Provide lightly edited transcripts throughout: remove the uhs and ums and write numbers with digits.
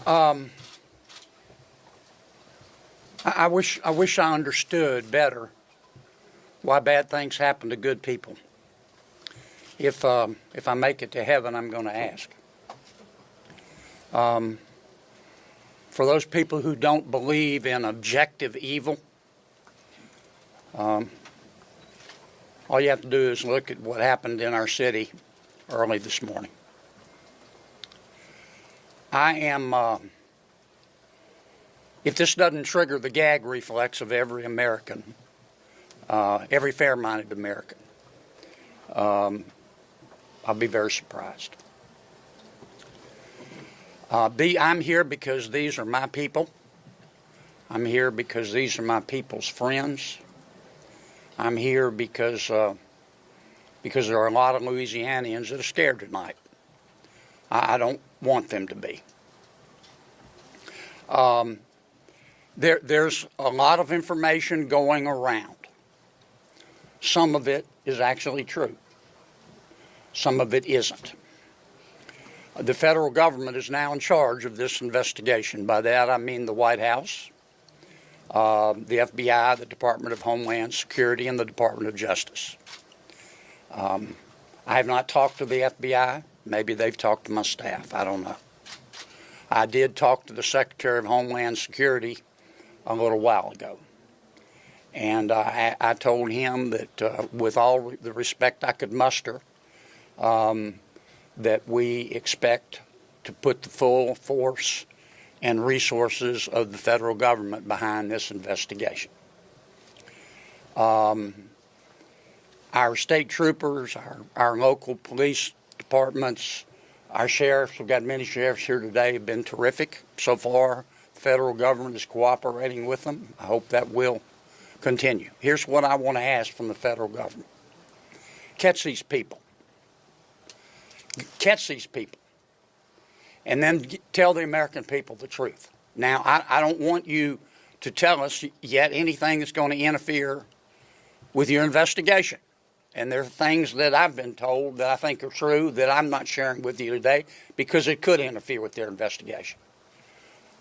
Um, I wish I understood better why bad things happen to good people. If I make it to heaven, I'm going to ask. For those people who don't believe in objective evil, all you have to do is look at what happened in our city early this morning. If this doesn't trigger the gag reflex of every American, every fair-minded American, I'll be very surprised. I'm here because these are my people. I'm here because these are my people's friends. I'm here because there are a lot of Louisianians that are scared tonight. I don't want them to be. There's a lot of information going around. Some of it is actually true. Some of it isn't. The federal government is now in charge of this investigation. By that I mean the White House, the FBI, the Department of Homeland Security, and the Department of Justice. I have not talked to the FBI. Maybe they've talked to my staff. I don't know. I did talk to the Secretary of Homeland Security a little while ago. And I told him that with all the respect I could muster, that we expect to put the full force and resources of the federal government behind this investigation. Our state troopers, our local police departments, our sheriffs, we've got many sheriffs here today, have been terrific so far. The federal government is cooperating with them. I hope that will continue. Here's what I want to ask from the federal government. Catch these people. Catch these people. And then tell the American people the truth. Now, I don't want you to tell us yet anything that's going to interfere with your investigation. And there are things that I've been told that I think are true that I'm not sharing with you today because it could interfere with their investigation.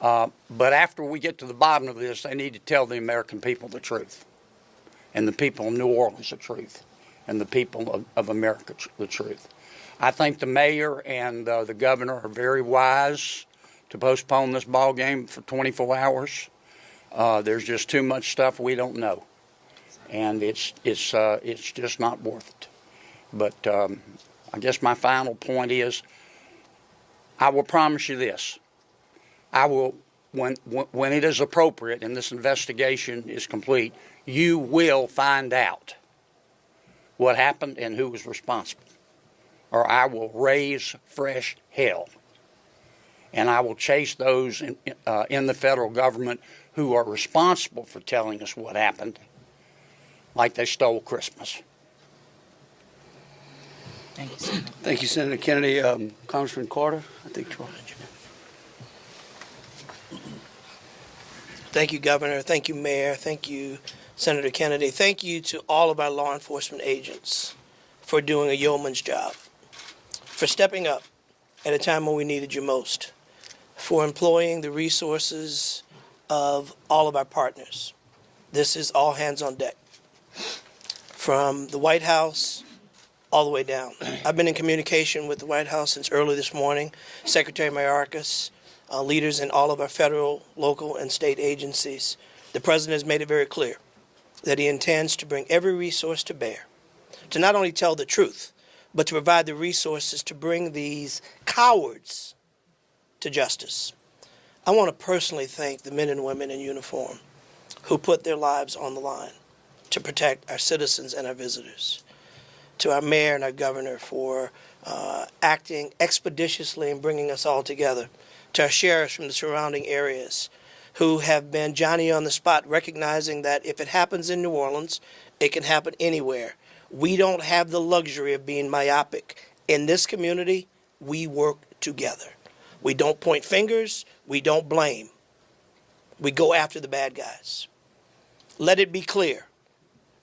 But after we get to the bottom of this, they need to tell the American people the truth, and the people of New Orleans the truth, and the people of America the truth. I think the mayor and the governor are very wise to postpone this ball game for 24 hours. There's just too much stuff we don't know, and it's just not worth it. But I guess my final point is, I will promise you this. I will, when it is appropriate and this investigation is complete, you will find out what happened and who was responsible. Or I will raise fresh hell. And I will chase those in the federal government who are responsible for telling us what happened, like they stole Christmas. Thank you, Senator. Thank you, Senator Kennedy. Congressman Carter, I think. Thank you, Governor. Thank you, Mayor. Thank you, Senator Kennedy. Thank you to all of our law enforcement agents for doing a yeoman's job, for stepping up at a time when we needed you most, for employing the resources of all of our partners. This is all hands on deck, from the White House all the way down. I've been in communication with the White House since early this morning. Secretary Mayorkas, leaders in all of our federal, local, and state agencies. The President has made it very clear that he intends to bring every resource to bear to not only tell the truth, but to provide the resources to bring these cowards to justice. I want to personally thank the men and women in uniform who put their lives on the line to protect our citizens and our visitors. To our mayor and our governor for acting expeditiously and bringing us all together. To our sheriffs from the surrounding areas who have been Johnny on the spot, recognizing that if it happens in New Orleans, it can happen anywhere. We don't have the luxury of being myopic. In this community, we work together. We don't point fingers. We don't blame. We go after the bad guys. Let it be clear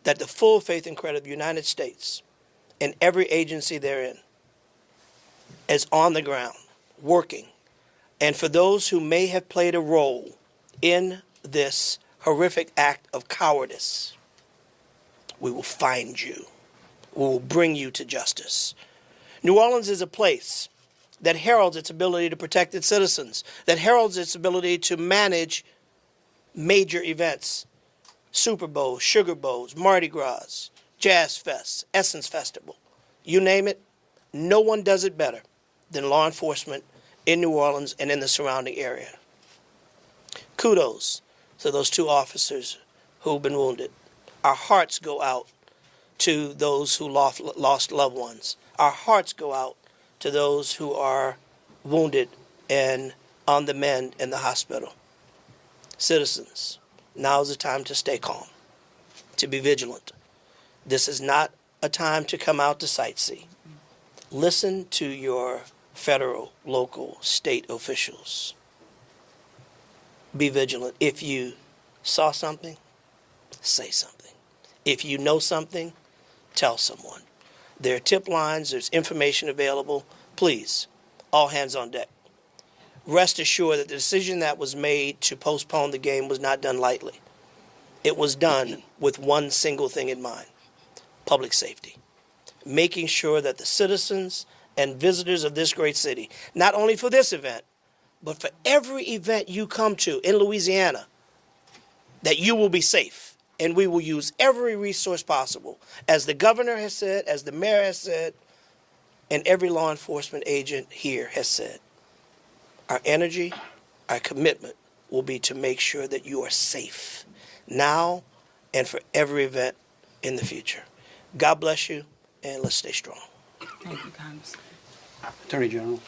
that the full faith and credit of the United States and every agency therein is on the ground, working And for those who may have played a role in this horrific act of cowardice, we will find you. We will bring you to justice. New Orleans is a place that heralds its ability to protect its citizens, that heralds its ability to manage major events, Super Bowls, Sugar Bowls, Mardi Gras, Jazz Fest, Essence Festival. You name it, no one does it better than law enforcement in New Orleans and in the surrounding area. Kudos to those 2 officers who've been wounded. Our hearts go out to those who lost loved ones. Our hearts go out to those who are wounded and on the mend in the hospital. Citizens, now is the time to stay calm, to be vigilant. This is not a time to come out to sightsee. Listen to your federal, local, state officials. Be vigilant. If you saw something, say something. If you know something, tell someone. There are tip lines, there's information available. Please, all hands on deck. Rest assured that the decision that was made to postpone the game was not done lightly. It was done with one single thing in mind: public safety. Making sure that the citizens and visitors of this great city, not only for this event, but for every event you come to in Louisiana, that you will be safe. And we will use every resource possible, as the governor has said, as the mayor has said, and every law enforcement agent here has said. Our energy, our commitment will be to make sure that you are safe now and for every event in the future. God bless you, and let's stay strong. Thank you, Congressman. Attorney General.